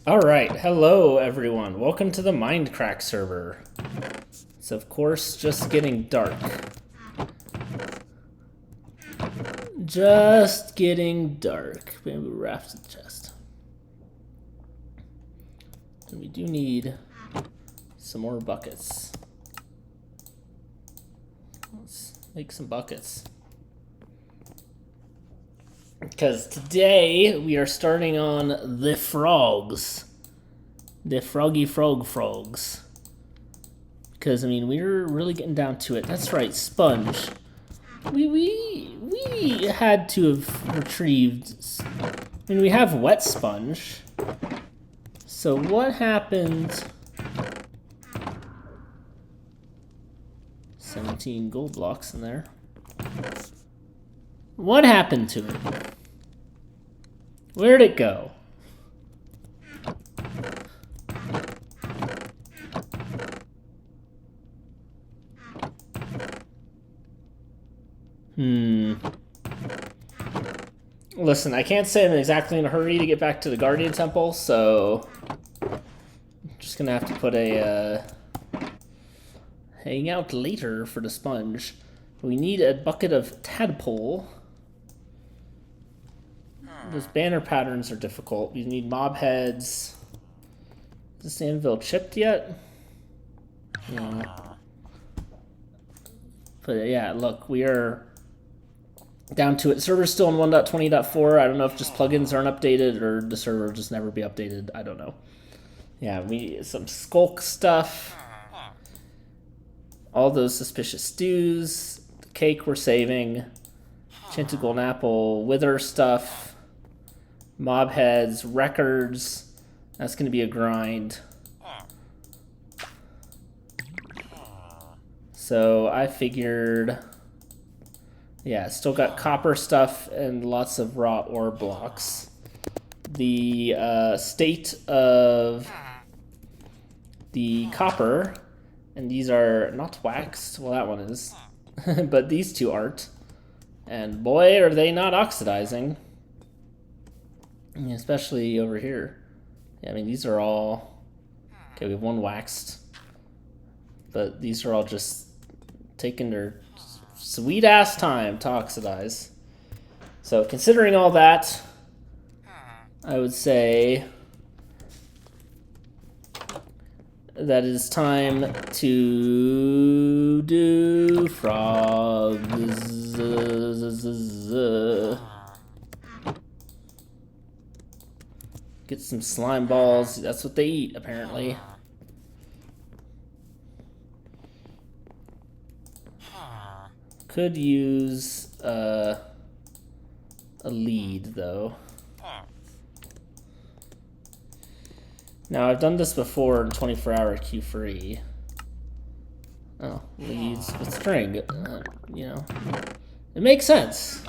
Alright, hello everyone. Welcome to the Mindcrack server. It's of course just getting dark. Just getting dark. Bamboo raft to the chest. And we do need some more buckets. Let's make some buckets. Because today we are starting on the frogs. The froggy frogs. Because, I mean, we're really getting down to it. That's right, sponge. We had to have retrieved... I mean, we have wet sponge. So what happened... 17 gold blocks in there. What happened to it? Where'd it go? Listen, I can't say I'm exactly in a hurry to get back to the Guardian Temple, so... I'm just gonna have to put a, hang out later for the sponge. We need a bucket of tadpole. Those banner patterns are difficult. We need mob heads. Is this anvil chipped yet? No. But yeah, look, we are down to it. Server's still in 1.20.4. I don't know if just plugins aren't updated or the server will just never be updated. I don't know. Yeah, we some skulk stuff. All those suspicious stews. The cake we're saving. Enchanted golden apple. Wither stuff. Mob heads, records. That's going to be a grind. So I figured, yeah, still got copper stuff and lots of raw ore blocks. The state of the copper, and these are not waxed. Well, that one is, but these two aren't. And boy, are they not oxidizing. I mean, especially over here. Yeah, I mean, these are all... Okay, we have one waxed. But these are all just taking their sweet-ass time to oxidize. So, considering all that, I would say that it is time to do frogs. Get some slime balls. That's what they eat, apparently. Could use a lead, though. Now, I've done this before in 24-hour Q3. Oh, leads with string. You know, it makes sense.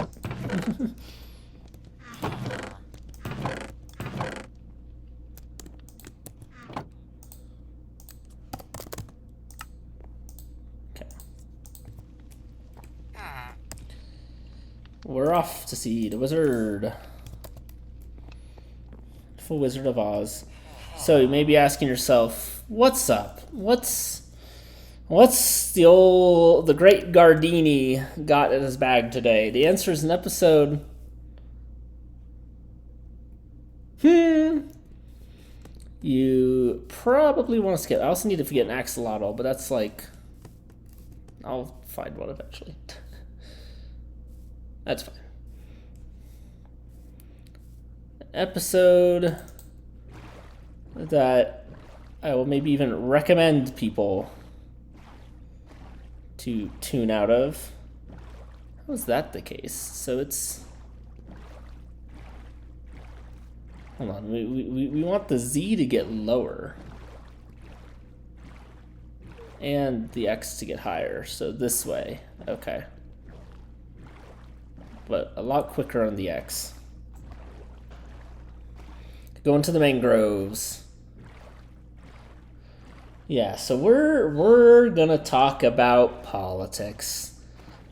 We're off to see the wizard. Full Wizard of Oz. So you may be asking yourself, what's up? What's the great Gardini got in his bag today? The answer is an episode. You probably want to skip. I also need to get an axolotl, but that's like... I'll find one eventually. That's fine. Episode that I will maybe even recommend people to tune out of. How is that the case? So it's... Hold on, we want the Z to get lower. And the X to get higher, so this way. Okay. But a lot quicker on the X. Go into the mangroves. Yeah, so we're gonna talk about politics.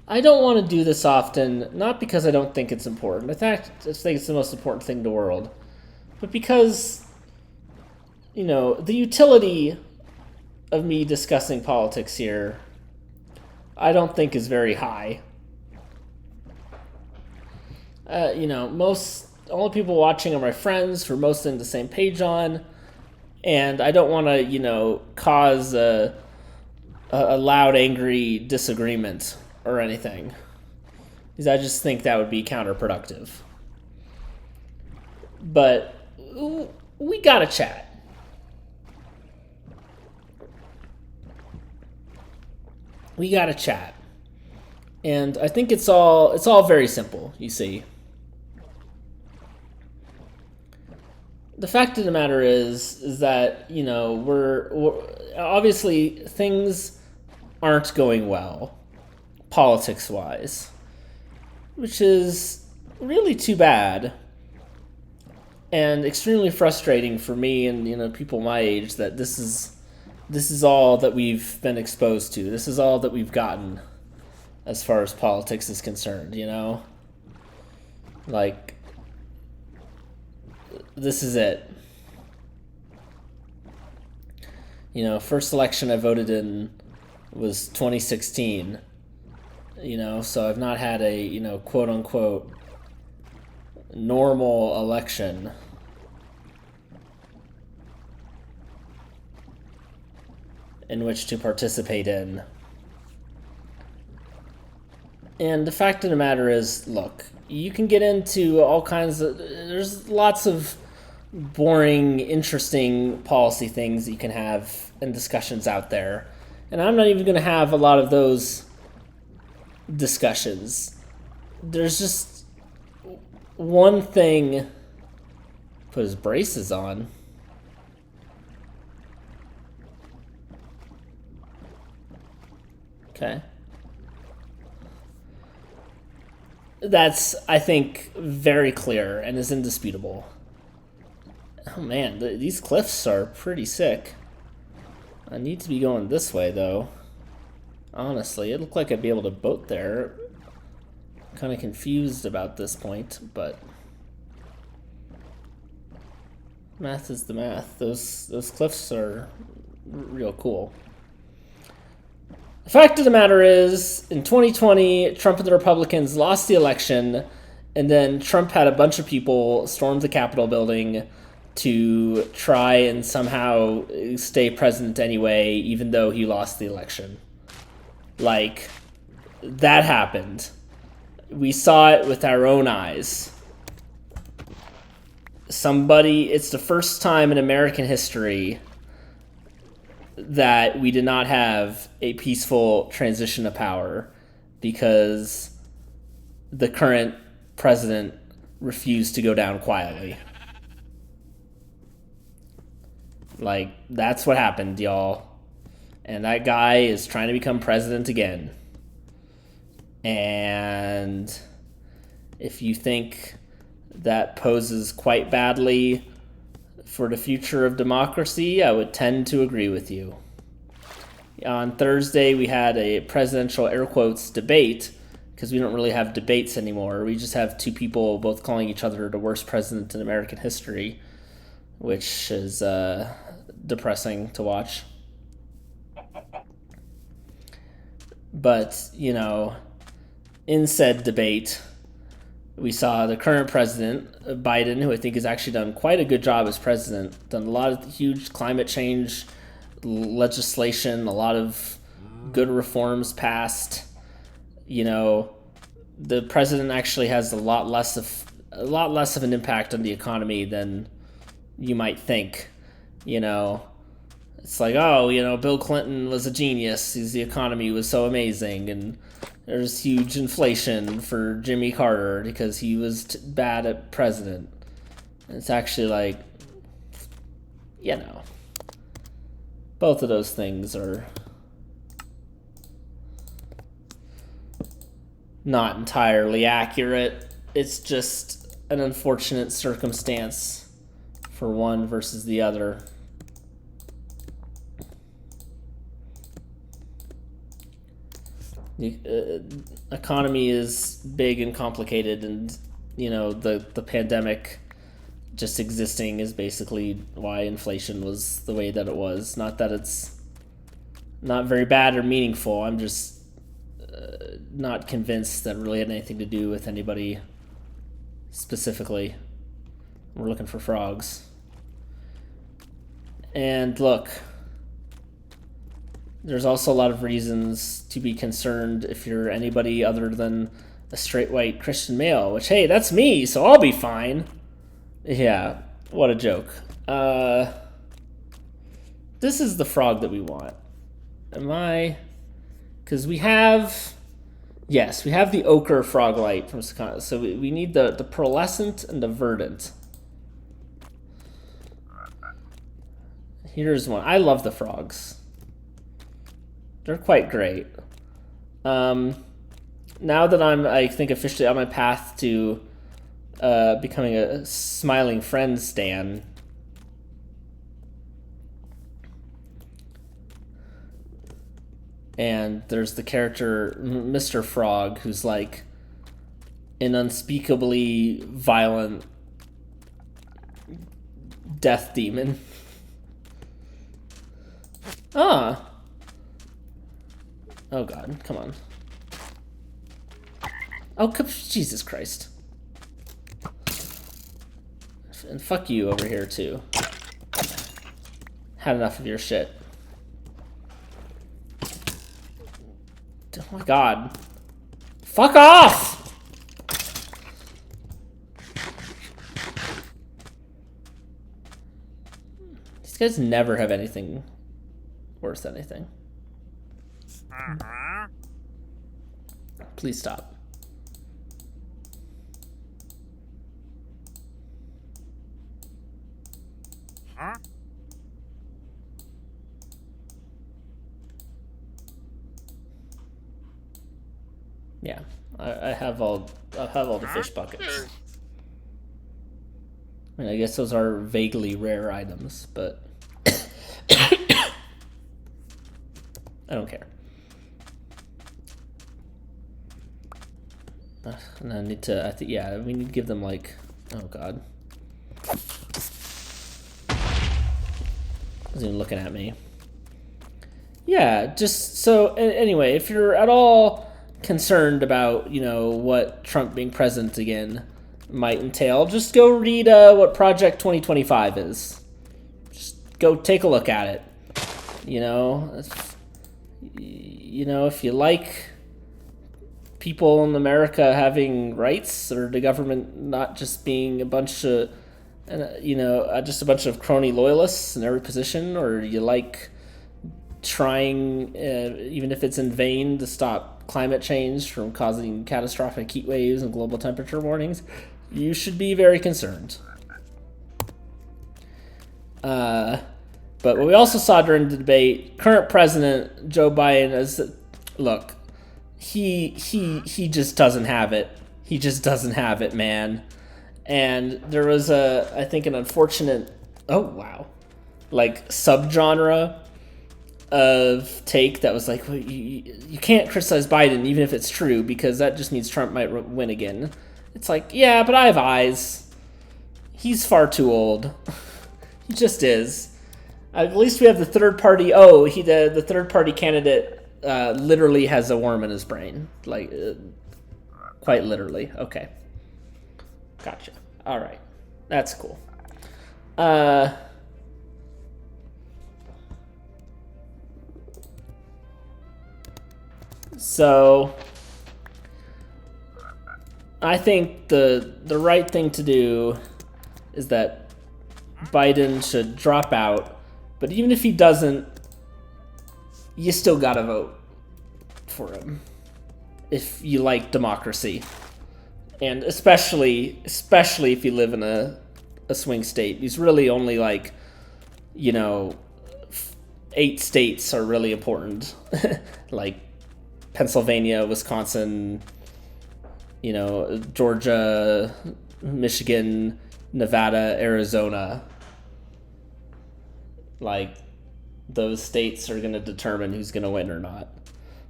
I don't want to do this often, not because I don't think it's important. In fact, I think it's the most important thing in the world. But because the utility of me discussing politics here, I don't think is very high. Most only people watching are my friends who are mostly on the same page on, and I don't want to, cause a loud, angry disagreement or anything, because I just think that would be counterproductive. But we gotta chat. We gotta chat, and I think it's all very simple. You see, the fact of the matter is that we're obviously things aren't going well, politics wise, which is really too bad and extremely frustrating for me and people my age that this is all that we've been exposed to. This is all that we've gotten as far as politics is concerned, Like, this is it. First election I voted in was 2016. So I've not had a, quote unquote normal election in which to participate in. And the fact of the matter is, look, you can get into all kinds of... There's lots of boring, interesting policy things that you can have and discussions out there. And I'm not even going to have a lot of those discussions. There's just one thing... Put his braces on. Okay. That's, I think, very clear and is indisputable. Oh man, these cliffs are pretty sick. I need to be going this way, though. Honestly, it looked like I'd be able to boat there. Kind of confused about this point, but... Math is the math. Those cliffs are real cool. The fact of the matter is, in 2020, Trump and the Republicans lost the election, and then Trump had a bunch of people storm the Capitol building to try and somehow stay president anyway, even though he lost the election. Like, that happened. We saw it with our own eyes. It's the first time in American history that we did not have a peaceful transition of power because the current president refused to go down quietly. Like, that's what happened, y'all. And that guy is trying to become president again. And if you think that poses quite badly for the future of democracy, I would tend to agree with you. On Thursday, we had a presidential air quotes debate, because we don't really have debates anymore. We just have two people both calling each other the worst president in American history, which is depressing to watch. But, in said debate, we saw the current president, Biden, who I think has actually done quite a good job as president, done a lot of huge climate change legislation, a lot of good reforms passed. The president actually has a lot less of an impact on the economy than you might think. It's like, Bill Clinton was a genius. The economy was so amazing, and there's huge inflation for Jimmy Carter because he was bad at president. And it's actually like, both of those things are not entirely accurate. It's just an unfortunate circumstance for one versus the other. The economy is big and complicated, and the pandemic just existing is basically why inflation was the way that it was. Not that it's not very bad or meaningful. I'm just not convinced that it really had anything to do with anybody specifically. We're looking for frogs. And look, there's also a lot of reasons to be concerned if you're anybody other than a straight white Christian male, which, hey, that's me, so I'll be fine. Yeah, what a joke. This is the frog that we want. Am I? Because we have... Yes, we have the ochre frog light from Wisconsin. So we need the pearlescent and the verdant. Here's one. I love the frogs. They're quite great. Now that I'm, I think, officially on my path to becoming a Smiling Friends stan, and there's the character Mr. Frog, who's like an unspeakably violent death demon. Ah. Oh god, come on. Oh, Jesus Christ. And fuck you over here, too. Had enough of your shit. Oh my god. Fuck off! These guys never have anything worth anything. Please stop. Yeah, I have all the fish buckets. I mean, I guess those are vaguely rare items, but I don't care. And I need to, I think, yeah, we need to give them like, oh god. He's even looking at me. Yeah, just so, anyway, if you're at all concerned about, you know, what Trump being president again might entail, just go read what Project 2025 is. Just go take a look at it. You know, if you like people in America having rights, or the government not just being a bunch of, just a bunch of crony loyalists in every position, or you like trying, even if it's in vain, to stop climate change from causing catastrophic heat waves and global temperature warnings, you should be very concerned. But what we also saw during the debate, current president Joe Biden is, look, he just doesn't have it. He just doesn't have it, man. And there was I think an unfortunate, oh wow, like subgenre of take that was like, well, you can't criticize Biden even if it's true, because that just means Trump might win again. It's like, yeah, but I have eyes. He's far too old. He just is. At least we have the third party. Oh, the third party candidate literally has a worm in his brain, like quite literally. Okay, gotcha. All right, that's cool. So I think the right thing to do is that Biden should drop out, but even if he doesn't, you still gotta vote for him if you like democracy, and especially if you live in a swing state. He's really only like, 8 states are really important, like Pennsylvania, Wisconsin, Georgia, Michigan, Nevada, Arizona. Like, those states are going to determine who's going to win or not.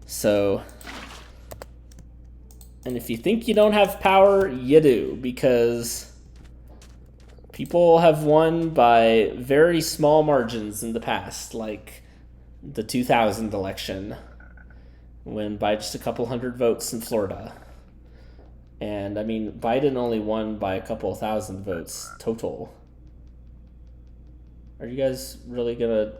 So, and if you think you don't have power, you do, because People have won by very small margins in the past, like the 2000 election, when by just a couple hundred votes in Florida. And I mean, Biden only won by a couple thousand votes total. Are you guys really gonna...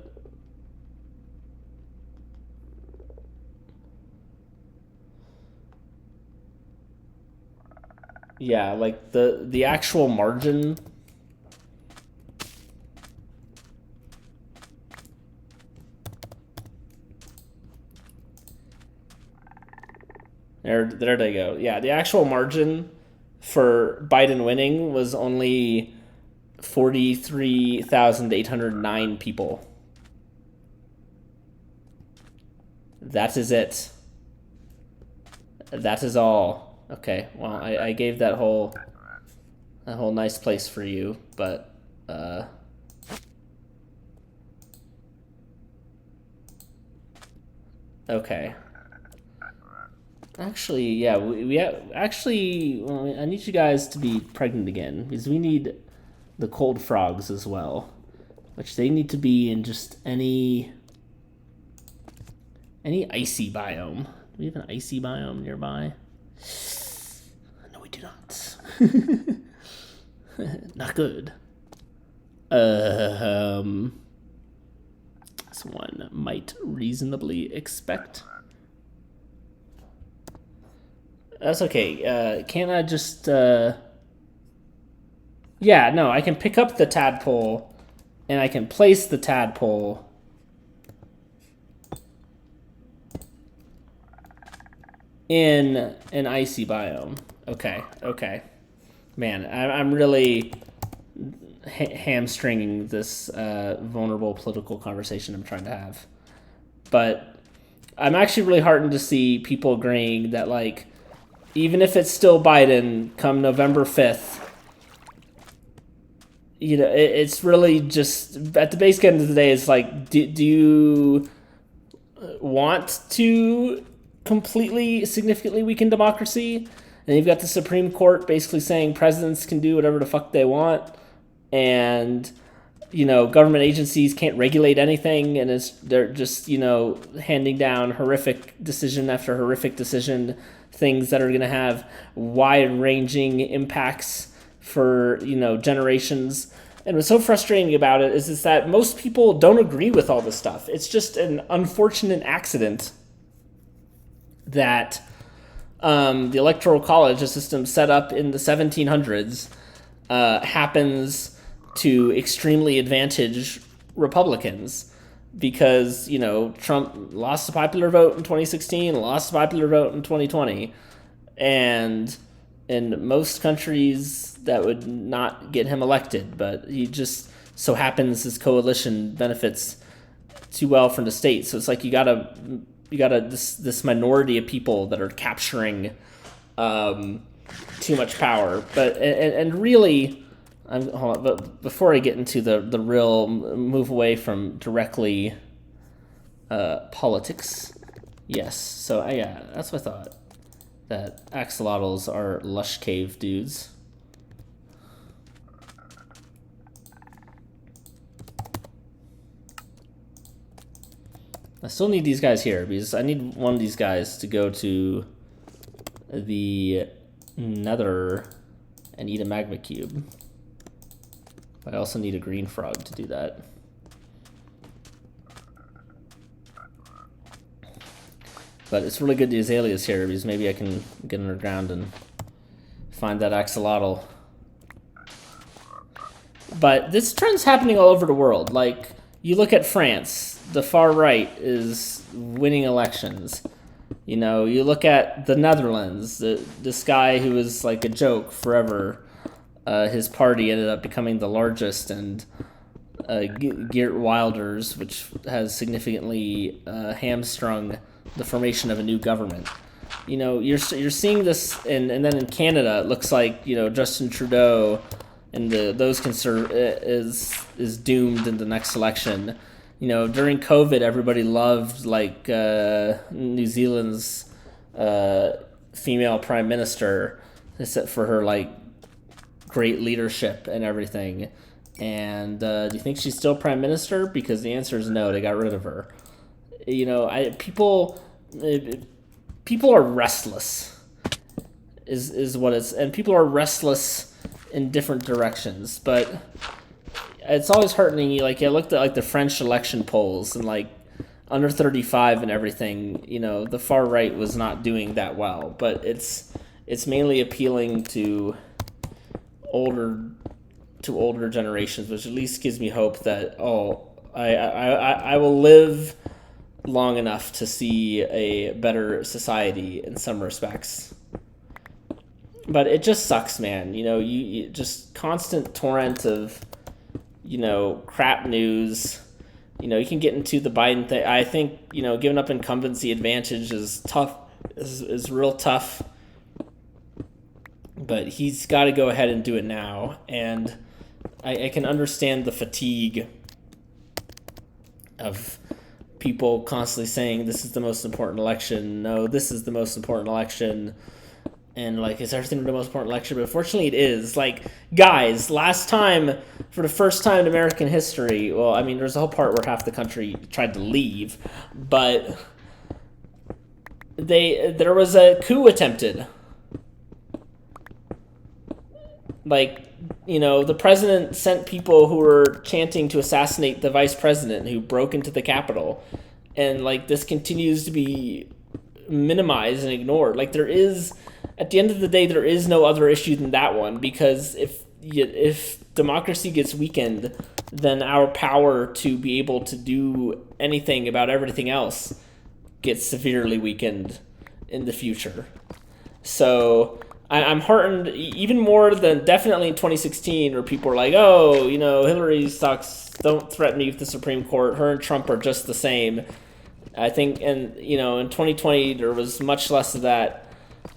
Yeah, like the actual margin... There they go. Yeah, the actual margin for Biden winning was only 43,809 people. That is it. That is all. Okay, well, I gave that whole nice place for you, but okay. Actually, yeah, actually, well, I need you guys to be pregnant again, because we need the cold frogs as well, which they need to be in just any icy biome. Do we have an icy biome nearby? No, we do not. Not good. As one might reasonably expect. That's okay. Can't I just... Yeah, no, I can pick up the tadpole, and I can place the tadpole in an icy biome. Okay. Man, I'm really hamstringing this vulnerable political conversation I'm trying to have. But I'm actually really heartened to see people agreeing that, like, even if it's still Biden come November 5th, you know, it's really just, at the base end of the day, it's like, do you want to completely, significantly weaken democracy? And you've got the Supreme Court basically saying presidents can do whatever the fuck they want, and, you know, government agencies can't regulate anything, and they're just, you know, handing down horrific decision after horrific decision, things that are going to have wide-ranging impacts for, you know, generations. And what's so frustrating about it is that most people don't agree with all this stuff. It's just an unfortunate accident that the Electoral College, a system set up in the 1700s, happens to extremely advantage Republicans. Because, you know, Trump lost the popular vote in 2016, lost the popular vote in 2020. And in most countries, that would not get him elected. But he just so happens his coalition benefits too well from the state. So it's like you gotta this minority of people that are capturing too much power. But and really... hold on, but before I get into the real move away from directly politics, yes. So yeah, that's what I thought. That axolotls are lush cave dudes. I still need these guys here because I need one of these guys to go to the Nether and eat a magma cube. I also need a green frog to do that. But it's really good the azalea's here because maybe I can get underground and find that axolotl. But this trend's happening all over the world. Like, you look at France, the far right is winning elections. You know, you look at the Netherlands, this guy who was like a joke forever. His party ended up becoming the largest, and Geert Wilders, which has significantly hamstrung the formation of a new government. You know, you're seeing this, and then in Canada, it looks like, you know, Justin Trudeau and those is doomed in the next election. You know, during COVID, everybody loved, like, New Zealand's female prime minister, except for her, like, great leadership and everything. And do you think she's still prime minister? Because the answer is no. They got rid of her. You know, people are restless. Is what it's, and people are restless in different directions. But it's always heartening. Like, I looked at like the French election polls and like under 35 and everything. You know, the far right was not doing that well. But it's mainly appealing to older generations, which at least gives me hope that I will live long enough to see a better society in some respects. But it just sucks, man. You know, you just constant torrent of, you know, crap news. You know, you can get into the Biden thing. I think, you know, giving up incumbency advantage is tough, is real tough. But he's got to go ahead and do it now. And I can understand the fatigue of people constantly saying this is the most important election. No, this is the most important election. And, like, is everything the most important election? But fortunately it is. Like, guys, last time, for the first time in American history, well, I mean, there's a whole part where half the country tried to leave, but there was a coup attempted. Like, you know, the president sent people who were chanting to assassinate the vice president who broke into the Capitol. And, like, this continues to be minimized and ignored. Like, there is, at the end of the day, there is no other issue than that one, because if democracy gets weakened, then our power to be able to do anything about everything else gets severely weakened in the future. So I'm heartened even more than definitely in 2016, where people were like, oh, you know, Hillary sucks, don't threaten me with the Supreme Court, her and Trump are just the same. I think, and, you know, in 2020, there was much less of that.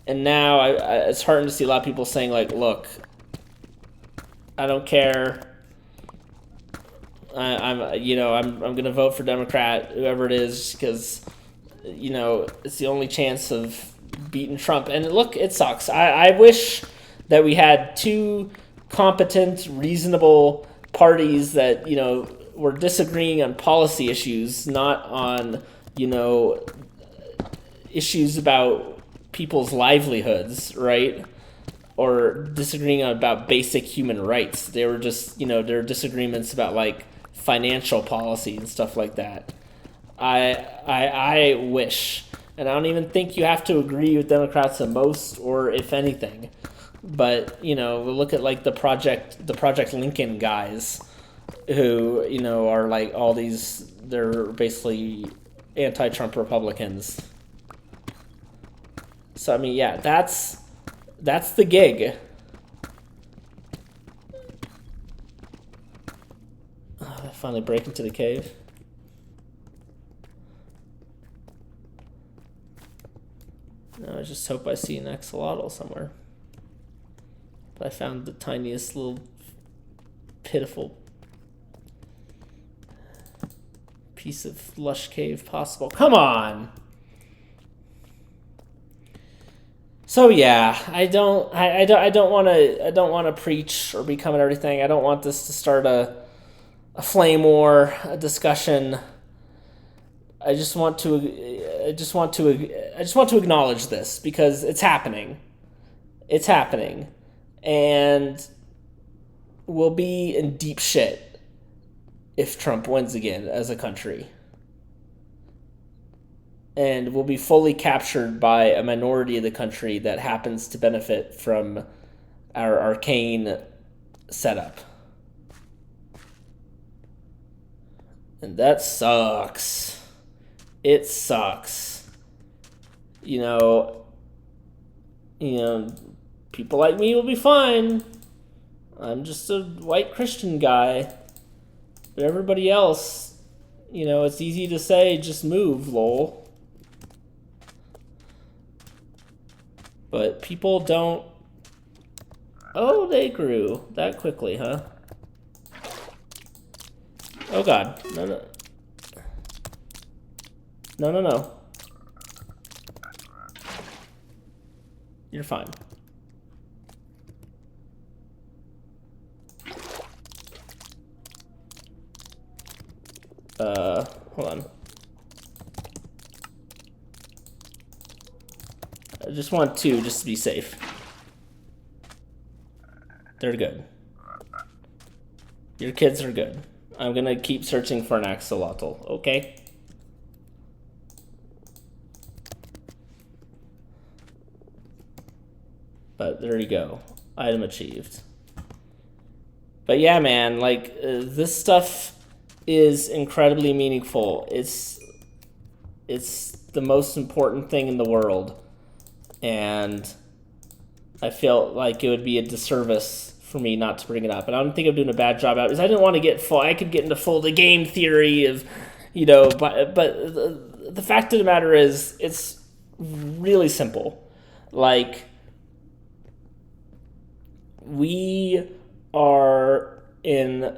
And now it's heartening to see a lot of people saying, like, look, I don't care. I'm going to vote for Democrat, whoever it is, because, you know, it's the only chance of beating Trump. And look, it sucks. I wish that we had two competent, reasonable parties that, you know, were disagreeing on policy issues, not on, you know, issues about people's livelihoods, right? Or disagreeing about basic human rights. They were just, you know, there were disagreements about, like, financial policy and stuff like that. I wish, and I don't even think you have to agree with Democrats the most, or if anything, but, you know, look at, like, the Project Lincoln guys, who, you know, are like all these, they're basically anti-Trump Republicans. So, I mean, yeah, that's the gig. I finally break into the cave. No, I just hope I see an axolotl somewhere. But I found the tiniest little pitiful piece of lush cave possible. Come on! So yeah, I don't want to preach or become at everything. I don't want this to start a flame war, a discussion. I just want to acknowledge this, because it's happening. It's happening, and we'll be in deep shit if Trump wins again as a country. And will be fully captured by a minority of the country that happens to benefit from our arcane setup. And that sucks. It sucks. You know, people like me will be fine. I'm just a white Christian guy. But everybody else, you know, it's easy to say, just move, lol. But people don't... Oh, they grew that quickly, huh? Oh, God. No. No. You're fine. Hold on. I just want 2 just to be safe. They're good. Your kids are good. I'm gonna keep searching for an axolotl, okay? But there you go. Item achieved. But yeah, man, like, this stuff is incredibly meaningful. It's the most important thing in the world. And I felt like it would be a disservice for me not to bring it up. And I don't think I'm doing a bad job out, because I didn't want to get full. I could get into full the game theory of, but the fact of the matter is, it's really simple. Like, we are in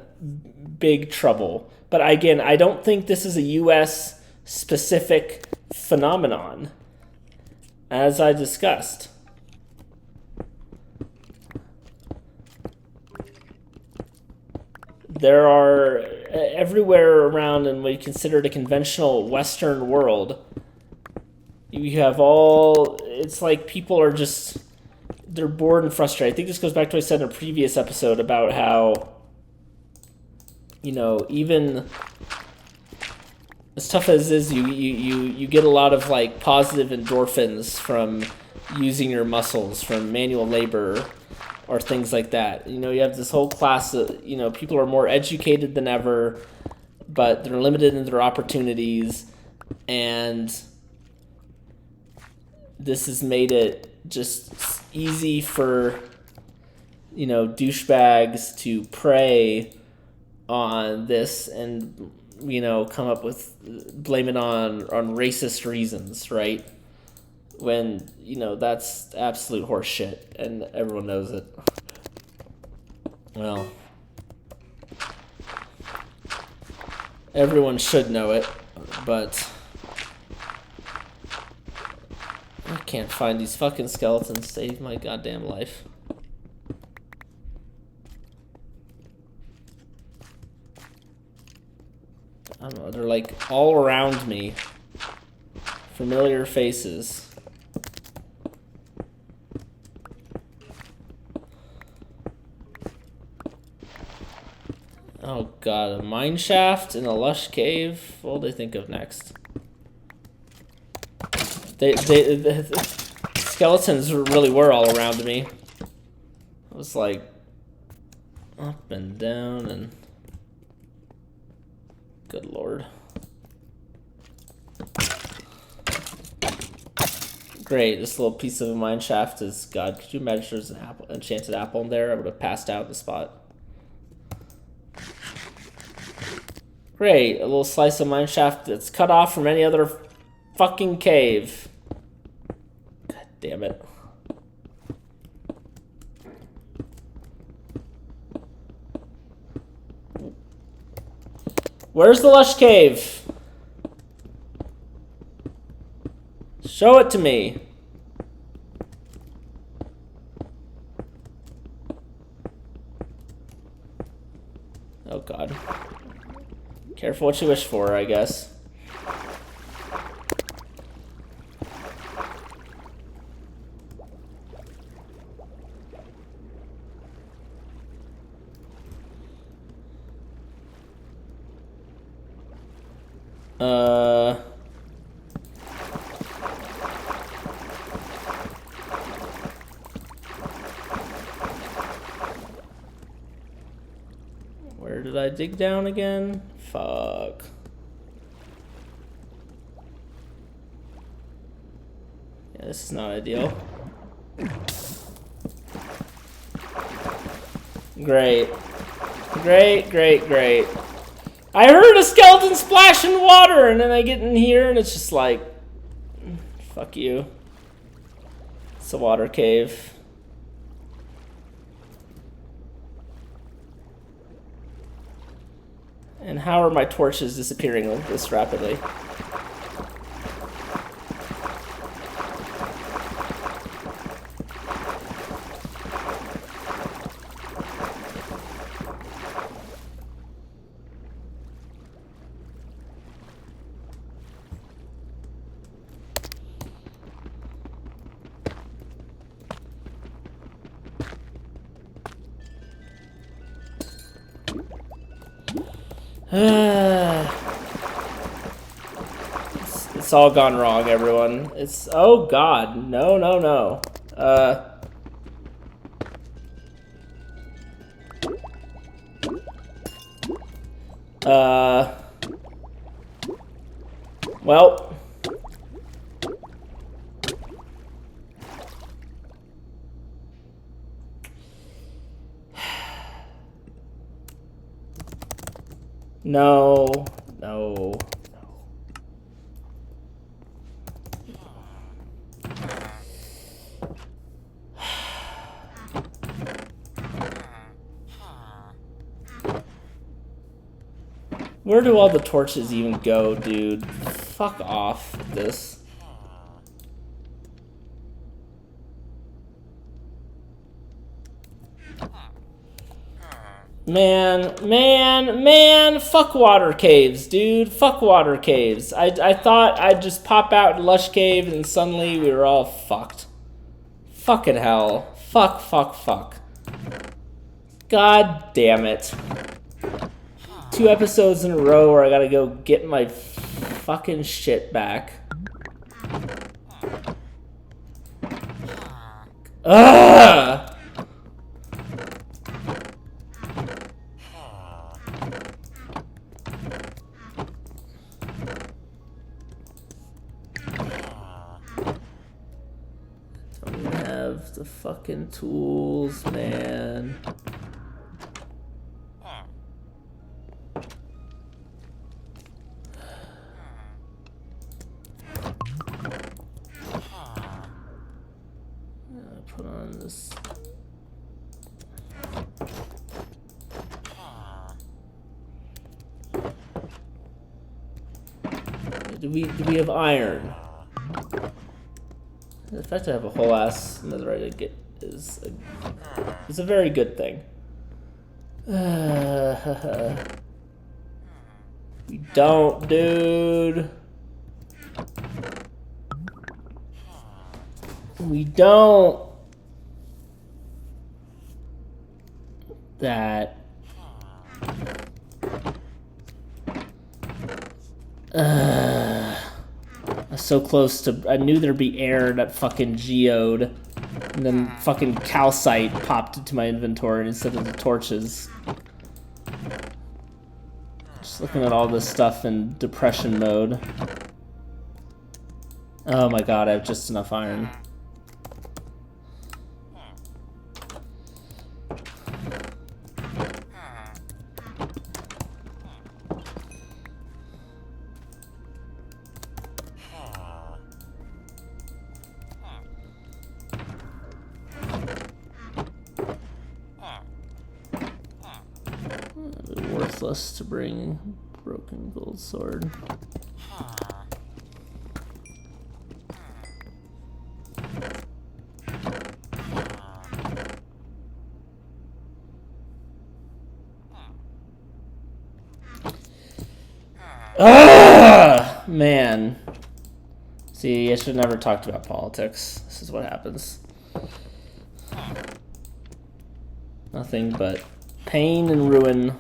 big trouble. But again, I don't think this is a U.S. specific phenomenon, as I discussed. There are everywhere around in what you consider the conventional Western world. You have it's like people are just, they're bored and frustrated. I think this goes back to what I said in a previous episode about how, even as tough as it is, you get a lot of like positive endorphins from using your muscles, from manual labor or things like that. You have this whole class of, people are more educated than ever, but they're limited in their opportunities, and this has made it just easy for, douchebags to prey on this and, come up with, blame it on racist reasons, right? When, that's absolute horse shit, and everyone knows it. Well, everyone should know it, but I can't find these fucking skeletons to save my goddamn life. I don't know, they're like all around me. Familiar faces. Oh god, a mine shaft in a lush cave? What will they think of next? The skeletons really were all around me. I was like up and down and good lord. Great, this little piece of a mine shaft is, god, could you imagine there's an enchanted apple in there? I would have passed out in the spot. Great, a little slice of mine shaft that's cut off from any other fucking cave. God damn it. Where's the lush cave? Show it to me. Oh god. Careful what you wish for, I guess. Where did I dig down again? Fuck. Yeah, this is not ideal. Great. Great, great, great. I heard a skeleton splash in water, and then I get in here, and it's just like, fuck you. It's a water cave. And how are my torches disappearing this rapidly? It's all gone wrong, everyone. It's... Oh, God. No, no, no. Well... No, no, no. Where do all the torches even go, dude? Fuck off with this. Man, fuck water caves, dude. Fuck water caves. I thought I'd just pop out in Lush Cave and suddenly we were all fucked. Fucking hell. Fuck. God damn it. 2 episodes in a row where I gotta go get my fucking shit back. Ugh! The fucking tools, man. Put on this. Do we have iron? The fact I have a whole ass netherite to get is a very good thing. We don't, dude. We don't. That. I was so close to... I knew there'd be air that fucking geode. And then fucking calcite popped into my inventory instead of the torches. Just looking at all this stuff in depression mode. Oh my god, I have just enough iron. Worthless to bring broken gold sword. Ah, man. See, I should have never talked about politics. This is what happens. Nothing but pain and ruin.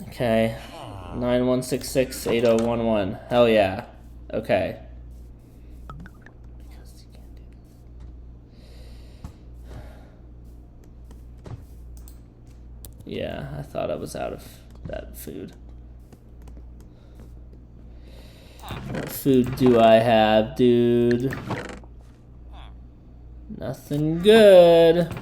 Okay. 91668011. Hell yeah. Okay. Yeah, I thought I was out of that food. What food do I have, dude? Nothing good.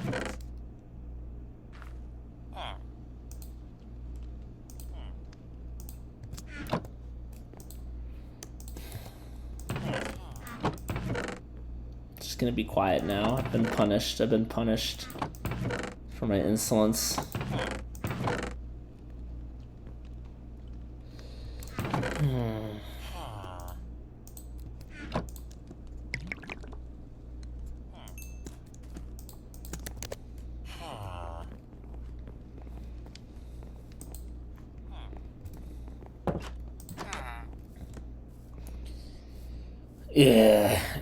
Just gonna be quiet now. I've been punished. I've been punished for my insolence.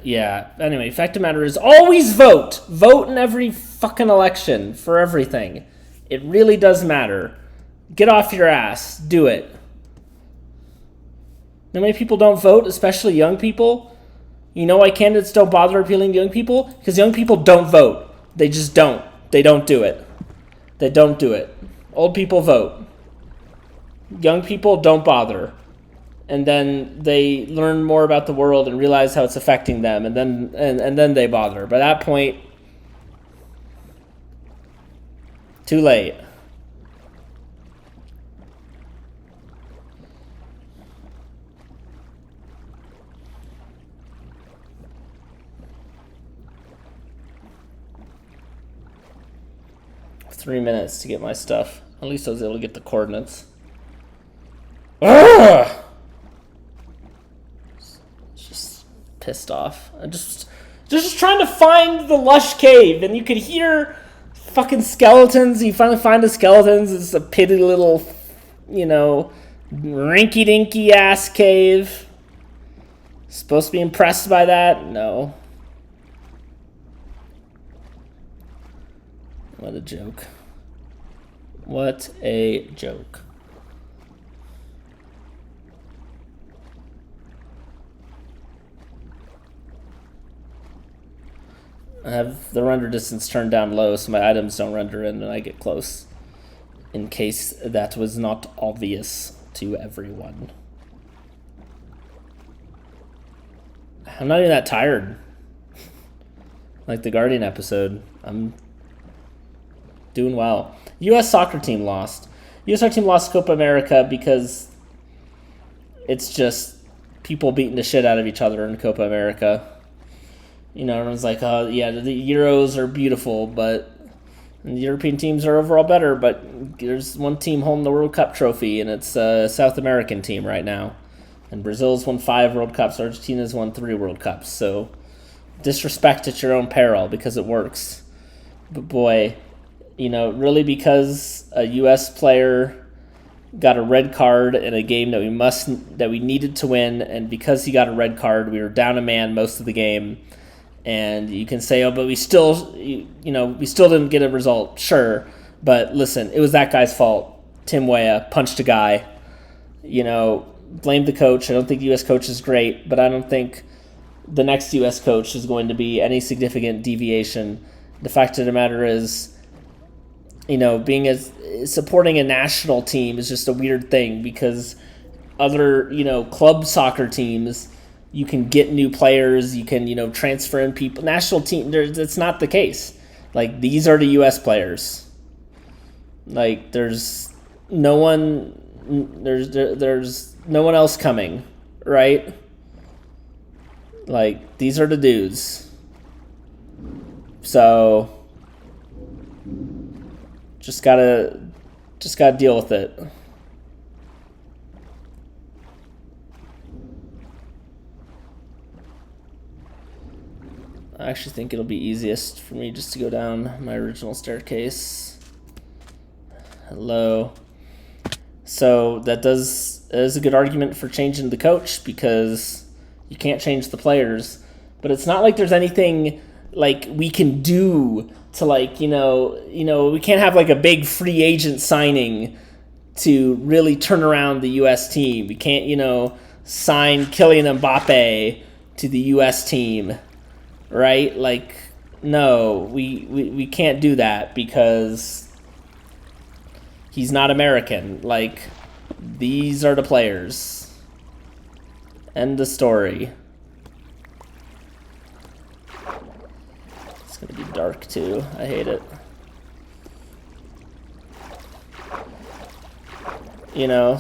Yeah. Anyway, fact of the matter is, always vote! Vote in every fucking election for everything. It really does matter. Get off your ass. Do it. How many people don't vote, especially young people? You know why candidates don't bother appealing to young people? Because young people don't vote. They just don't. They don't do it. They don't do it. Old people vote. Young people don't bother. And then they learn more about the world and realize how it's affecting them, and then they bother. By that point, too late. Three minutes to get my stuff. At least I was able to get the coordinates. Ugh! Just pissed off. I just trying to find the lush cave, and you could hear fucking skeletons. You finally find the skeletons. It's a pitty little, rinky-dinky ass cave. Supposed to be impressed by that? No. What a joke. What a joke. I have the render distance turned down low so my items don't render in when I get close, in case that was not obvious to everyone. I'm not even that tired. Like the Guardian episode. I'm doing well. U.S. soccer team lost. U.S. soccer team lost Copa America because it's just people beating the shit out of each other in Copa America. Everyone's like, oh, yeah, the Euros are beautiful, but the European teams are overall better, but there's one team holding the World Cup trophy, and it's a South American team right now. And Brazil's won 5 World Cups, Argentina's won 3 World Cups, so disrespect at your own peril because it works. But boy, really because a U.S. player got a red card in a game that we needed to win, and because he got a red card, we were down a man most of the game. And you can say, oh, but we still didn't get a result. Sure, but listen, it was that guy's fault. Tim Weah punched a guy. Blame the coach. I don't think the U.S. coach is great, but I don't think the next U.S. coach is going to be any significant deviation. The fact of the matter is, supporting a national team is just a weird thing because other, club soccer teams, you can get new players, you can, transfer in people. National team, that's not the case. Like, these are the U.S. players. Like, there's no one else coming, right? Like, these are the dudes. So just gotta deal with it. I actually think it'll be easiest for me just to go down my original staircase. Hello. So that is a good argument for changing the coach because you can't change the players. But it's not like there's anything like we can do to we can't have like a big free agent signing to really turn around the U.S. team. We can't, sign Kylian Mbappe to the U.S. team, right? Like, no, we can't do that because he's not American. Like, these are the players. End the story. It's gonna be dark too. I hate it.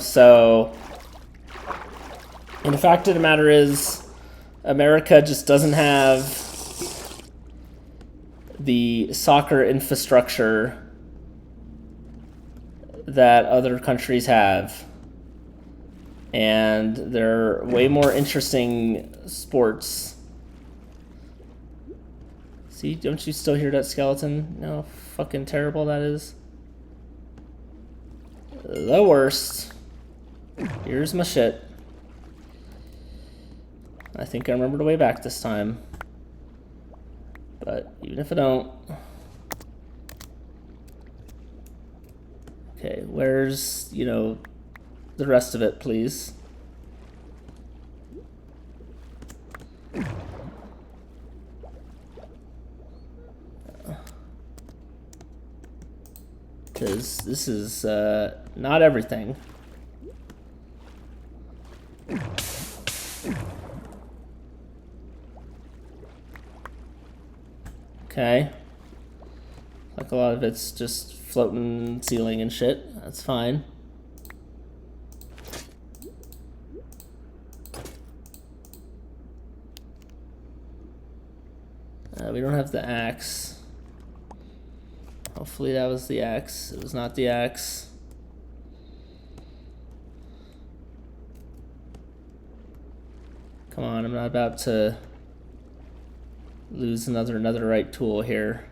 So, and the fact of the matter is, America just doesn't have the soccer infrastructure that other countries have. And they're way more interesting sports. See, don't you still hear that skeleton? No, fucking terrible that is. The worst. Here's my shit. I think I remember the way back this time. But even if I don't... Okay, where's, you know, the rest of it, please? Because this is not everything. Okay. Like a lot of it's just floating ceiling and shit. That's fine. We don't have the axe. Hopefully that was the axe. It was not the axe. Come on, I'm not about to lose another right tool here.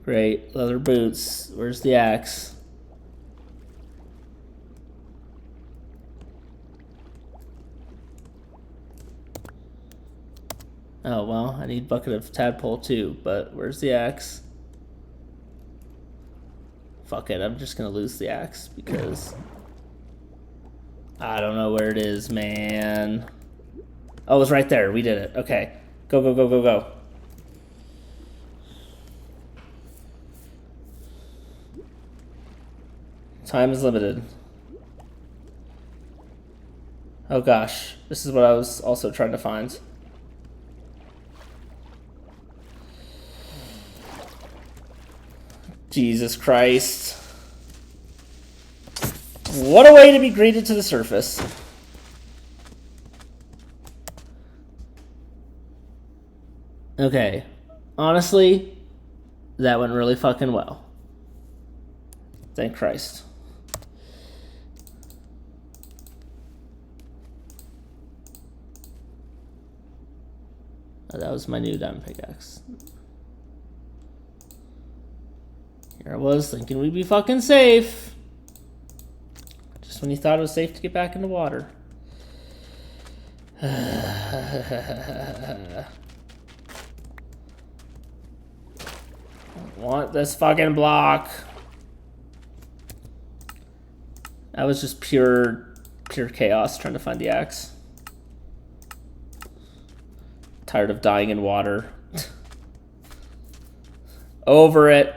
Great, leather boots. Where's the axe? Oh, well, I need bucket of tadpole too, but where's the axe? Fuck it, I'm just gonna lose the axe because I don't know where it is, man. Oh, it was right there. We did it. Okay. Go, go, go, go, go. Time is limited. Oh gosh, this is what I was also trying to find. Jesus Christ. What a way to be greeted to the surface. Okay. Honestly, that went really fucking well. Thank Christ. Oh, that was my new diamond pickaxe. Here I was thinking we'd be fucking safe. Just when you thought it was safe to get back in the water. I want this fucking block. That was just pure chaos trying to find the axe. Tired of dying in water. Over it.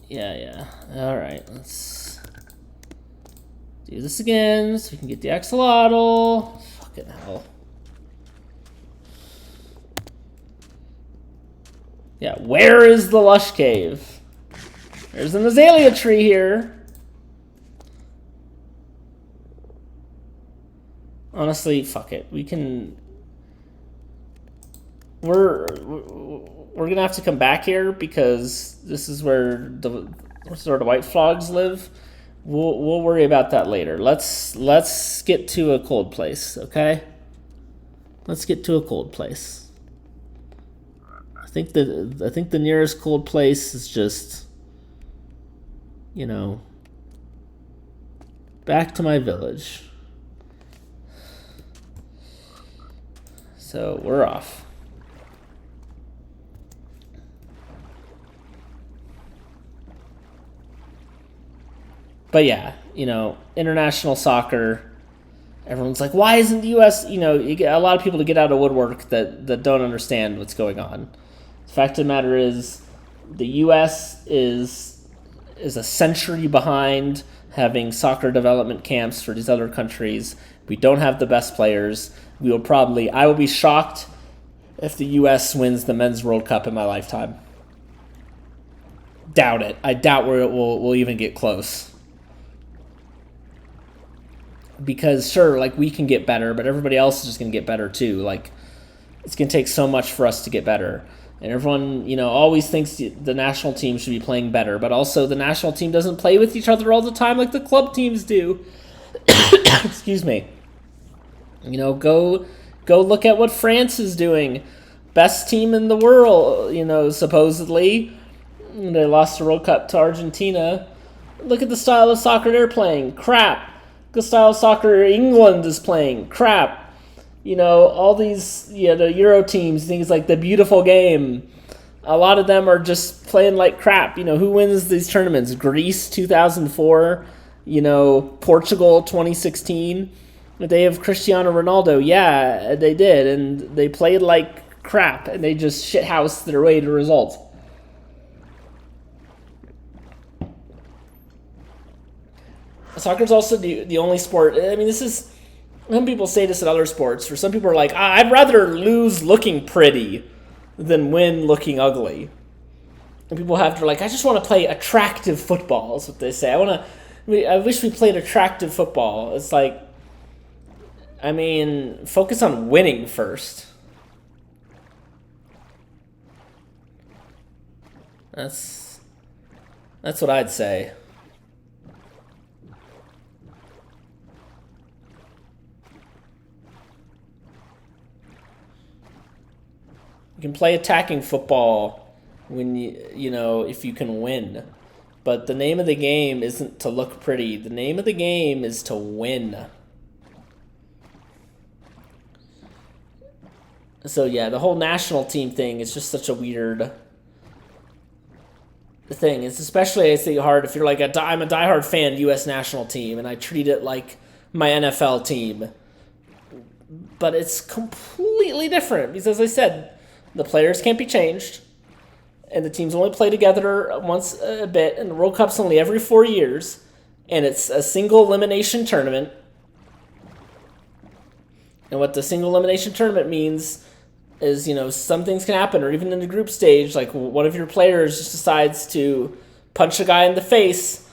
Yeah. Alright, let's do this again so we can get the axolotl. Fucking hell. Yeah, where is the lush cave? There's an azalea tree here. Honestly, fuck it. We can... We're gonna have to come back here because this is where the white frogs live. We'll worry about that later. Let's get to a cold place, okay? Let's get to a cold place. I think the nearest cold place is just, you know, back to my village. So we're off. But yeah, you know, international soccer, everyone's like, why isn't the U.S., you know, you get a lot of people to get out of woodwork that don't understand what's going on. The fact of the matter is, the U.S. is a century behind having soccer development camps for these other countries. We don't have the best players. I will be shocked if the U.S. wins the Men's World Cup in my lifetime. Doubt it. I doubt we'll even get close. Because sure, like, we can get better, but everybody else is just going to get better too. Like, it's going to take so much for us to get better. And everyone, you know, always thinks the national team should be playing better, but also the national team doesn't play with each other all the time like the club teams do. Excuse me. You know, go look at what France is doing. Best team in the world, you know, supposedly. They lost the World Cup to Argentina. Look at the style of soccer they're playing. Crap. The style of soccer England is playing. Crap. You know, all these, the Euro teams, things like the beautiful game. A lot of them are just playing like crap. You know, who wins these tournaments? Greece 2004, Portugal 2016. They have Cristiano Ronaldo. Yeah, they did. And they played like crap. And they just shithoused their way to results. Soccer's also the only sport. I mean, this is... Some people say this in other sports. For some people are like, I'd rather lose looking pretty than win looking ugly. And people have to like, I just want to play attractive football, is what they say. I wish we played attractive football. It's like, I mean, focus on winning first. That's what I'd say. You can play attacking football when if you can win. But the name of the game isn't to look pretty. The name of the game is to win. So yeah, the whole national team thing is just such a weird thing. It's especially, I think, hard if you're like I'm a diehard fan U.S. national team and I treat it like my NFL team. But it's completely different because, as I said, the players can't be changed, and the teams only play together once a bit, and the World Cup's only every 4 years, and it's a single elimination tournament. And what the single elimination tournament means is, some things can happen, or even in the group stage, like one of your players just decides to punch a guy in the face,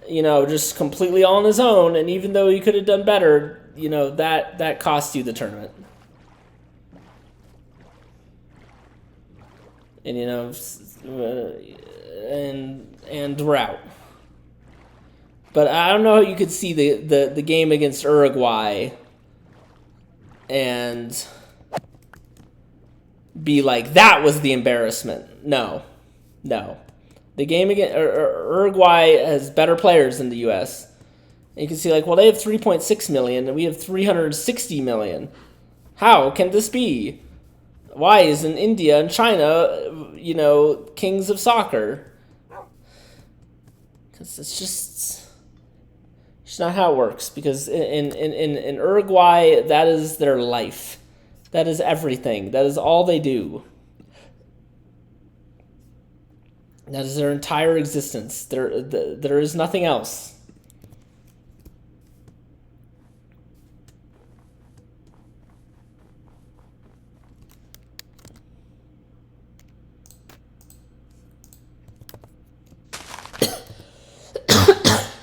just completely all on his own, and even though he could have done better, that cost you the tournament. And and we're out. But I don't know how you could see the game against Uruguay and be like, that was the embarrassment. No. The game against Uruguay has better players than the U.S. And you can see, like, well, they have 3.6 million and we have 360 million. How can this be? Why isn't India and China, kings of soccer? Because it's just not how it works. Because in Uruguay, that is their life. That is everything. That is all they do. That is their entire existence. There is nothing else.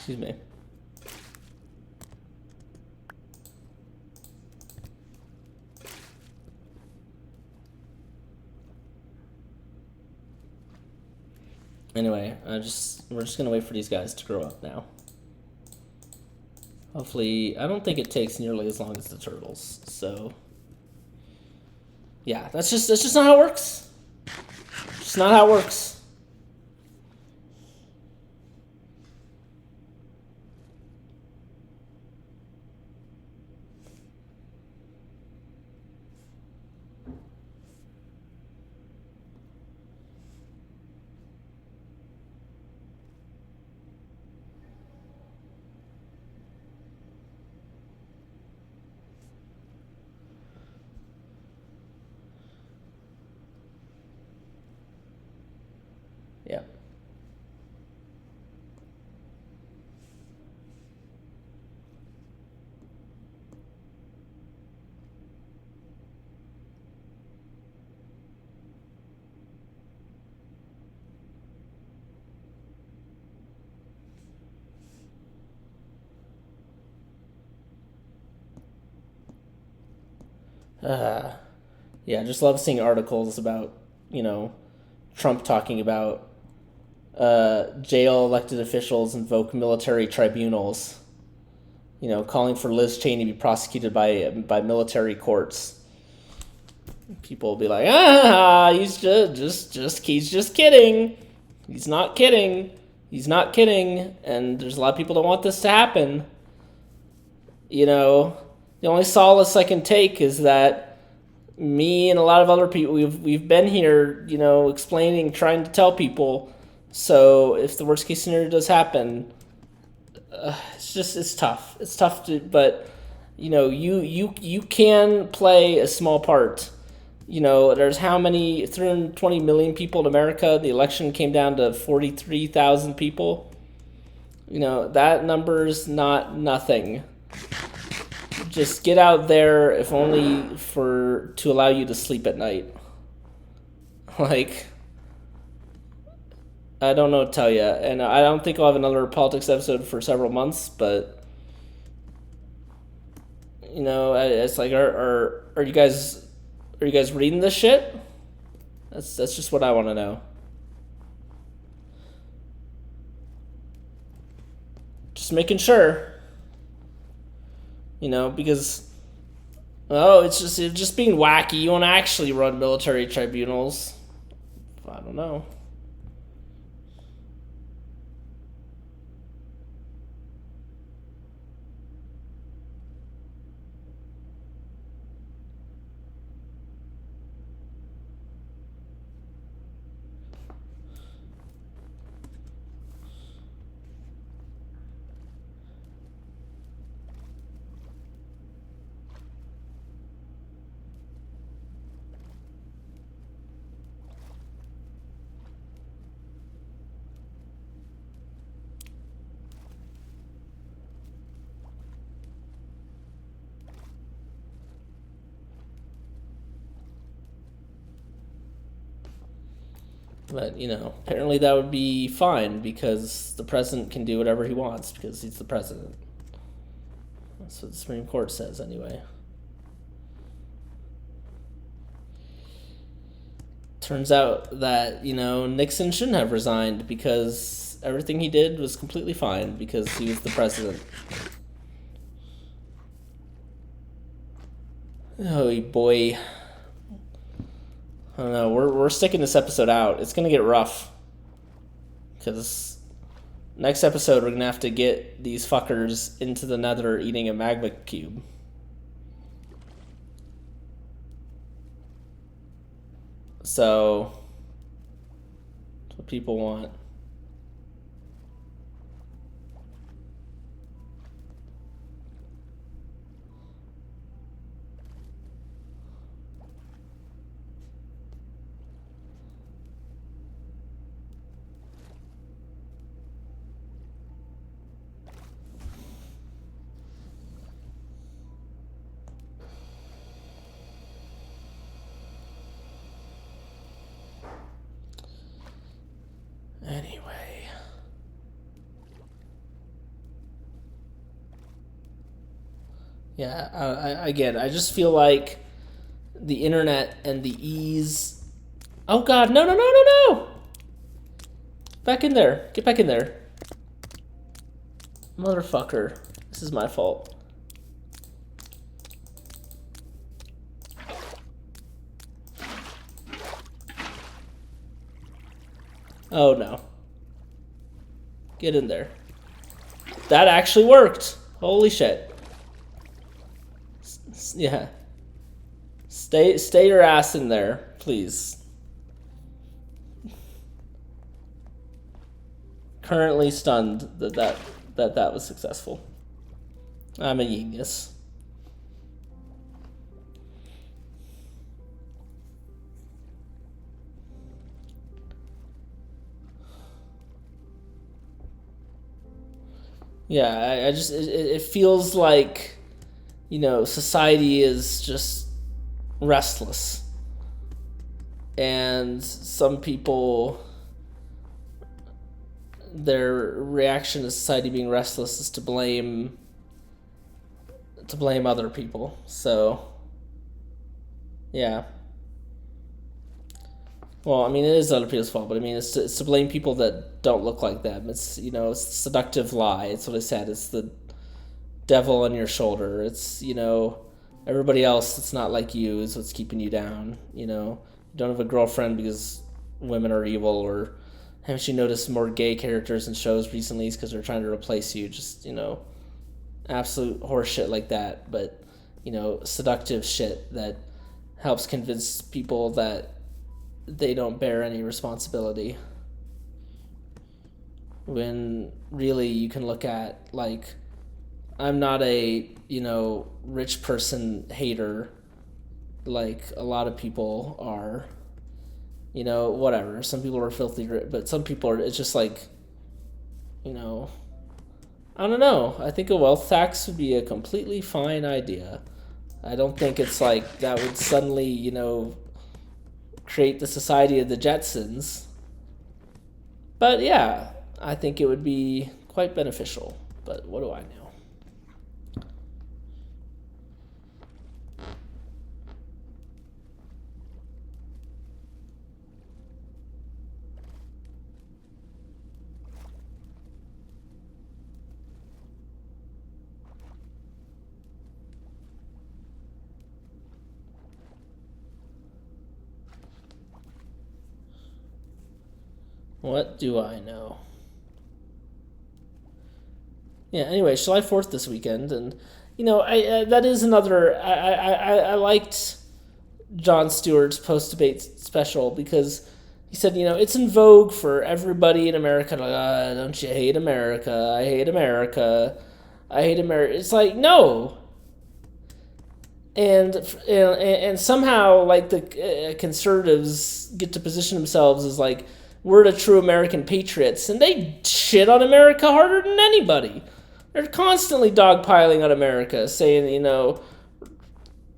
Excuse me. Anyway, we're just gonna wait for these guys to grow up now. Hopefully, I don't think it takes nearly as long as the turtles. So, yeah, that's just not how it works. It's not how it works. Yeah. Yeah, I just love seeing articles about, Trump talking about jail elected officials invoke military tribunals, calling for Liz Cheney to be prosecuted by military courts. People will be like, he's just kidding. He's not kidding. He's not kidding, and there's a lot of people that want this to happen. You know, the only solace I can take is that me and a lot of other people, we've been here, you know, explaining, trying to tell people. So if the worst case scenario does happen, it's tough. It's tough to, but you know, you can play a small part. You know, there's how many 320 million people in America. The election came down to 43,000 people. You know, that number's not nothing. Just get out there, if only to allow you to sleep at night. Like, I don't know what to tell you, and I don't think I'll have another politics episode for several months. But you know, it's like, are you guys reading this shit? That's just what I want to know. Just making sure. You know, because it's just being wacky. You want to actually run military tribunals? I don't know. But, you know, apparently that would be fine because the president can do whatever he wants because he's the president. That's what the Supreme Court says, anyway. Turns out that, you know, Nixon shouldn't have resigned because everything he did was completely fine because he was the president. Oh, boy. I don't know. We're sticking this episode out. It's gonna get rough because next episode we're gonna have to get these fuckers into the Nether eating a magma cube. So that's what people want. Anyway. Yeah, I just feel like the internet and the ease. Oh god, no, no, no, no, no! Back in there. Get back in there. Motherfucker. This is my fault. Oh no. Get in there. That actually worked. Holy shit. Yeah. Stay your ass in there, please. Currently stunned that was successful. I'm a genius. Yeah, I just it feels like, you know, society is just restless. And some people, their reaction to society being restless is to blame other people. So yeah. Well, I mean, it is other people's fault, but I mean, it's to blame people that don't look like them. It's, you know, it's a seductive lie. It's what I said. It's the devil on your shoulder. It's, you know, everybody else that's not like you is what's keeping you down. You know, you don't have a girlfriend because women are evil, or haven't you noticed more gay characters in shows recently? Because they're trying to replace you. Just, absolute horse shit like that. But, seductive shit that helps convince people that they don't bear any responsibility. When really you can look at, like, I'm not a, rich person hater like a lot of people are. Whatever. Some people are filthy rich, but some people are, it's just like, I don't know. I think a wealth tax would be a completely fine idea. I don't think it's like that would suddenly, create the society of the Jetsons. But yeah, I think it would be quite beneficial. But what do I know? What do I know? Yeah. Anyway, July 4th this weekend, and I that is another. I liked Jon Stewart's post debate special because he said, it's in vogue for everybody in America to, don't you hate America? I hate America. I hate America. It's like, no. And somehow, like, the conservatives get to position themselves as like, we're the true American patriots, and they shit on America harder than anybody. They're constantly dogpiling on America, saying,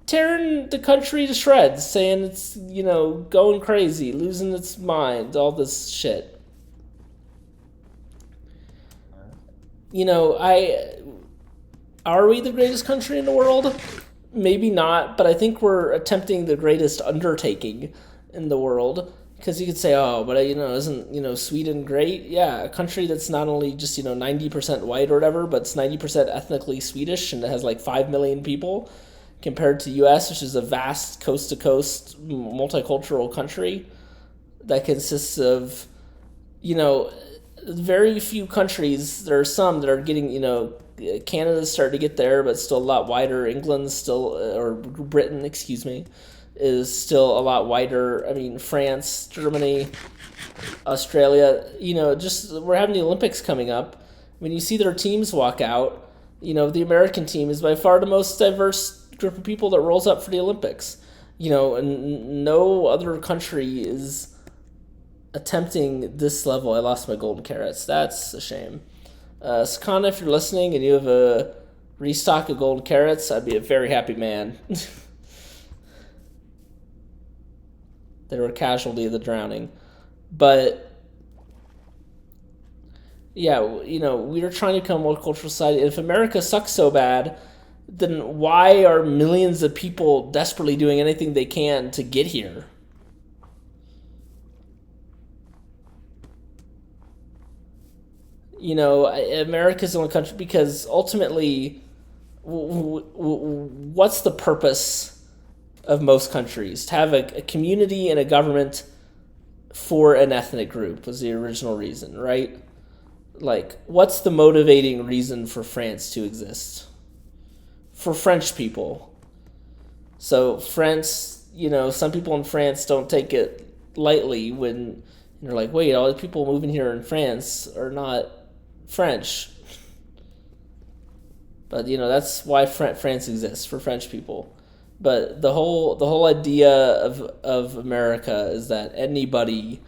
tearing the country to shreds, saying it's, going crazy, losing its mind, all this shit. Are we the greatest country in the world? Maybe not, but I think we're attempting the greatest undertaking in the world. Because you could say, oh, but isn't Sweden great? Yeah, a country that's not only just 90% white or whatever, but it's 90% ethnically Swedish and it has like 5 million people, compared to U.S., which is a vast coast to coast multicultural country that consists of very few countries. There are some that are getting Canada's starting to get there, but still a lot wider. England's still, or Britain, excuse me, is still a lot wider. I mean, France, Germany, Australia, just we're having the Olympics coming up. When you see their teams walk out, the American team is by far the most diverse group of people that rolls up for the Olympics. And no other country is attempting this level. I lost my golden carrots. That's a shame. Sakana, if you're listening and you have a restock of golden carrots, I'd be a very happy man. They were a casualty of the drowning. But yeah, we are trying to become a multicultural society. And if America sucks so bad, then why are millions of people desperately doing anything they can to get here? America's the only country, because ultimately, what's the purpose of most countries? To have a community and a government for an ethnic group was the original reason, right? Like, what's the motivating reason for France to exist? For French people. So France, some people in France don't take it lightly when they're like, wait, all the people moving here in France are not French. But that's why France exists, for French people. But the whole idea of America is that anybody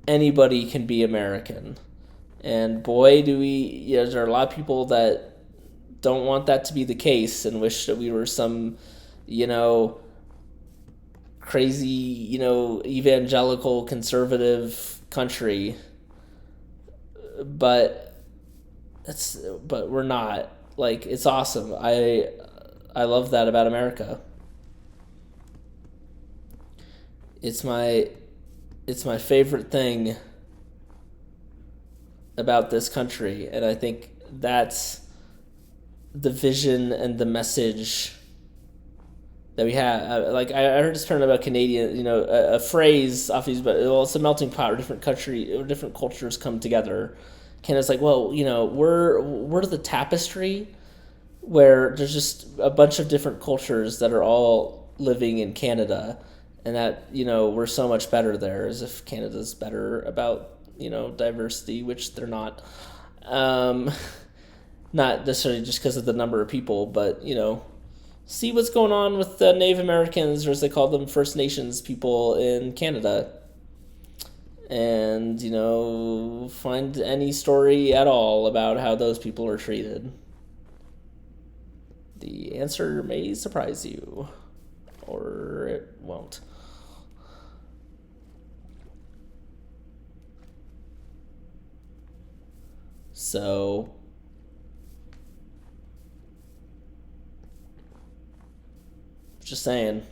can be American. And boy, do we, there are a lot of people that don't want that to be the case and wish that we were some, crazy, evangelical conservative country. But we're not. Like, it's awesome. I love that about America. It's my favorite thing about this country, and I think that's the vision and the message that we have. Like I heard this term about Canadian, a phrase off these, but well, it's a melting pot where different cultures come together. Canada's like, well, we're the tapestry where there's just a bunch of different cultures that are all living in Canada, and that we're so much better there, as if Canada's better about diversity, which they're not. Not necessarily just because of the number of people, but see what's going on with the Native Americans, or as they call them, First Nations people in Canada, and find any story at all about how those people are treated. The answer may surprise you, or it won't. So, just saying.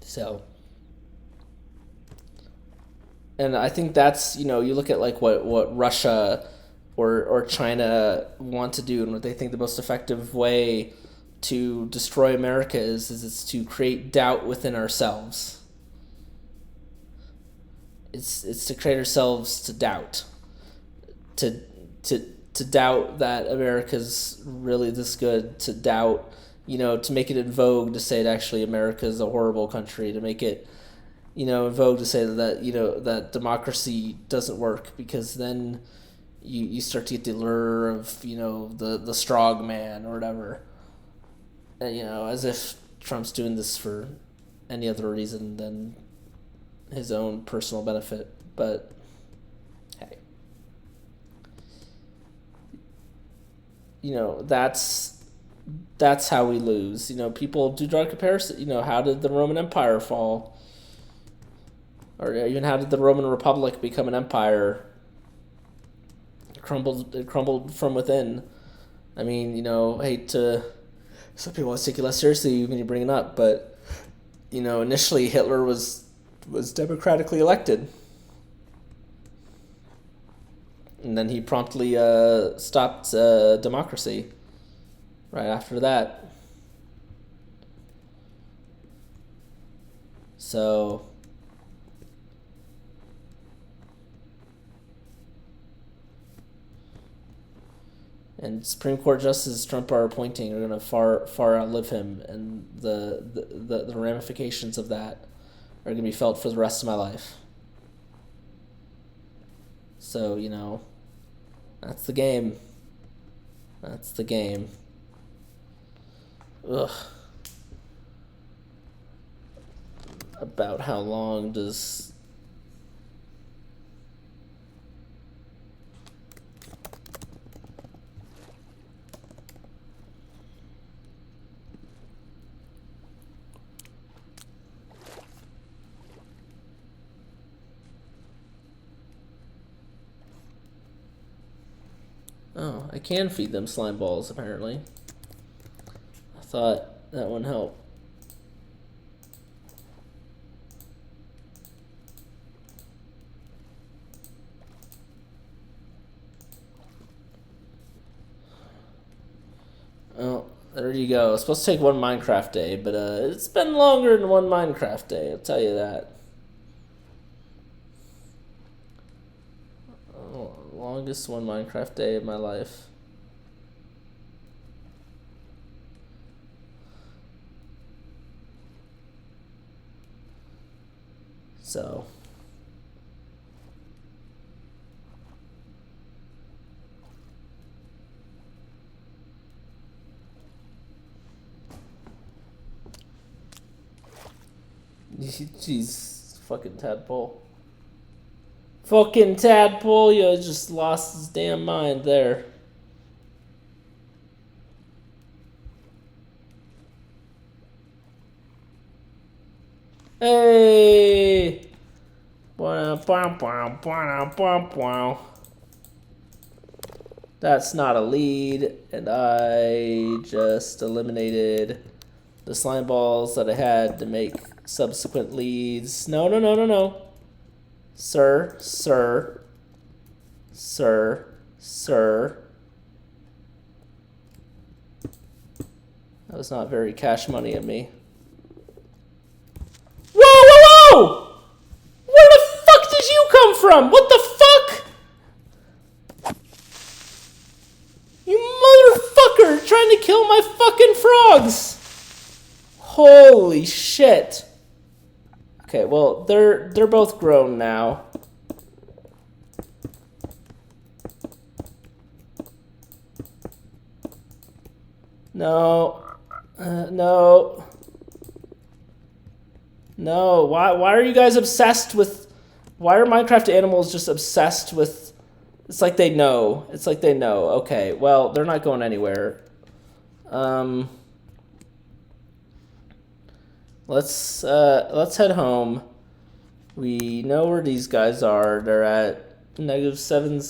So, and I think that's you look at like what Russia or China want to do, and what they think the most effective way to destroy America is it's to create doubt within ourselves. It's to create ourselves to doubt, to to to doubt that America's really this good, to doubt, to make it in vogue to say that actually America's a horrible country, to make it, in vogue to say that, that democracy doesn't work, because then you start to get the allure of, the strong man or whatever. And, as if Trump's doing this for any other reason than his own personal benefit. But hey, that's how we lose. People do draw a comparison. How did the Roman Empire fall? Or even how did the Roman Republic become an empire? It crumbled from within. I mean, I hate to... Some people want to take you less seriously when you bring it up, but, initially Hitler was democratically elected. And then he promptly stopped democracy right after that. So... And Supreme Court justices Trump are appointing are going to far outlive him, and the ramifications of that are going to be felt for the rest of my life. So, that's the game. That's the game. Ugh. About how long does... Oh, I can feed them slime balls, apparently. I thought that wouldn't help. Oh, there you go. It's supposed to take one Minecraft day, but it's been longer than one Minecraft day, I'll tell you that. Longest one Minecraft day of my life. So... Jeez, fucking tadpole. Fucking tadpole, you just lost his damn mind there. Hey! Wow. That's not a lead, and I just eliminated the slime balls that I had to make subsequent leads. No, no, no, no, no. Sir, sir, sir, sir. That was not very cash money of me. Whoa, whoa, whoa! Where the fuck did you come from? What the fuck? You motherfucker trying to kill my fucking frogs. Holy shit. Okay, well, they're both grown now. No. No. No. Why are you guys obsessed with... Why are Minecraft animals just obsessed with... It's like they know. It's like they know. Okay, well, they're not going anywhere. Let's head home. We know where these guys are. They're at -7,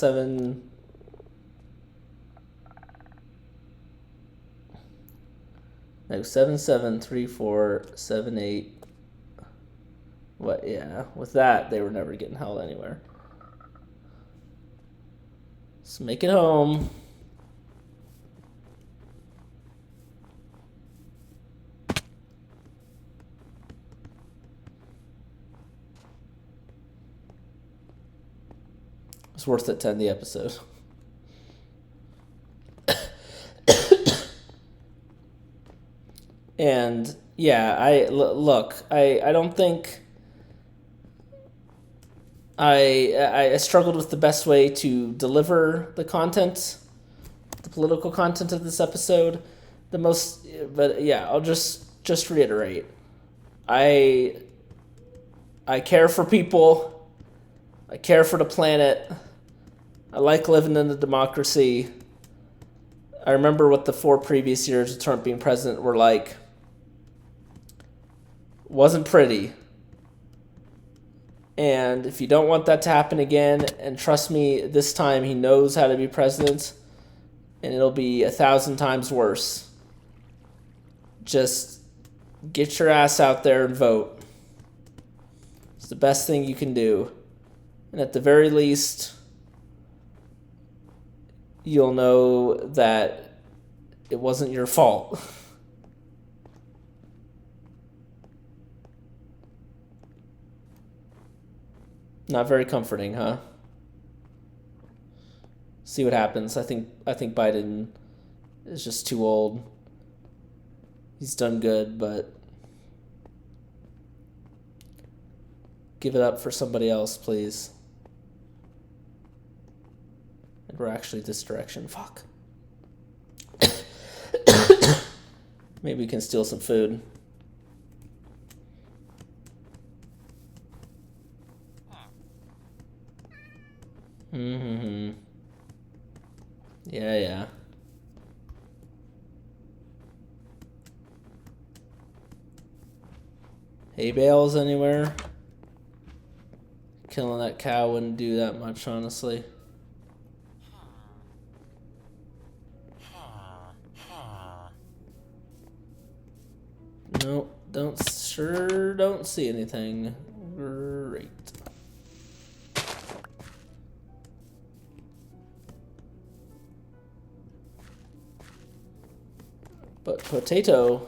7, 3, 4, 7, 8. What? Yeah. With that, they were never getting held anywhere. Let's make it home. It's worth it to end the episode. And yeah, look, I don't think I struggled with the best way to deliver the content, the political content of this episode. But yeah, I'll just reiterate. I care for people. I care for the planet. I like living in a democracy. I remember what the 4 previous years of Trump being president were like. Wasn't pretty. And if you don't want that to happen again, and trust me, this time he knows how to be president, and it'll be 1,000 times worse. Just get your ass out there and vote. It's the best thing you can do. And at the very least, you'll know that it wasn't your fault. Not very comforting, huh? See what happens. I think Biden is just too old. He's done good, but give it up for somebody else, please. And we're actually this direction. Fuck. Maybe we can steal some food. Mm-hmm. Yeah. Hay bales anywhere? Killing that cow wouldn't do that much, honestly. Nope, don't see anything. Great. But potato.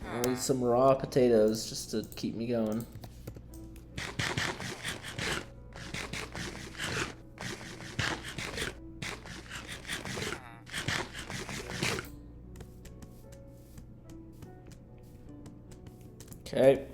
I need some raw potatoes just to keep me going. Okay.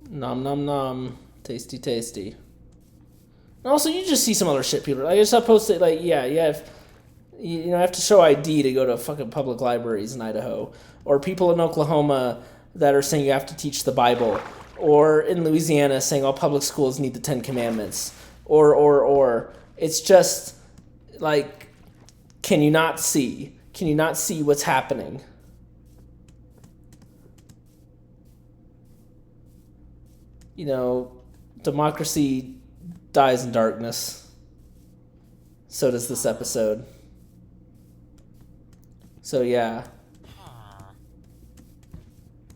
Nom nom nom. Tasty, tasty. And also, you just see some other shit people. Like, I just post it, like, yeah, if, you know, I have to show ID to go to fucking public libraries in Idaho. Or people in Oklahoma that are saying you have to teach the Bible. Or in Louisiana saying all public schools need the 10 Commandments. Or. It's just, like, can you not see? Can you not see what's happening? You know, democracy dies in darkness. So does this episode. So yeah.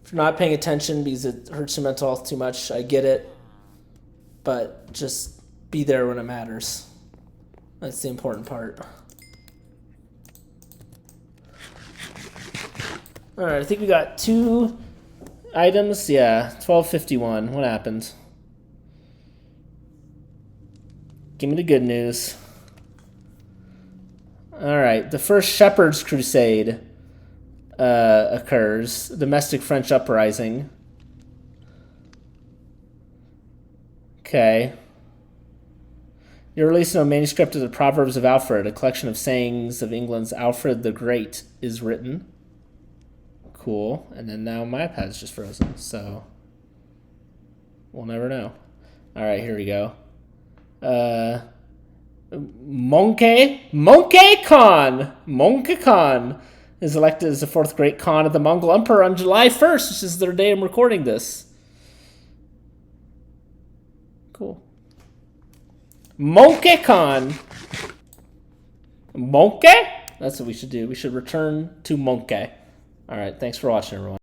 If you're not paying attention because it hurts your mental health too much, I get it. But just be there when it matters. That's the important part. Alright, I think we got 2 items. Yeah, 12:51. What happened? Give me the good news. Alright, the first Shepherd's Crusade occurs. Domestic French uprising. Okay. You're releasing a manuscript of the Proverbs of Alfred, a collection of sayings of England's Alfred the Great is written. Cool. And then now my iPad's just frozen, so we'll never know. Alright, here we go. Monkey Khan is elected as the 4th great Khan of the Mongol Emperor on July 1st, which is the day I'm recording this. Cool. Monkey Khan. Monkey? That's what we should do. We should return to Monkey. Alright, thanks for watching, everyone.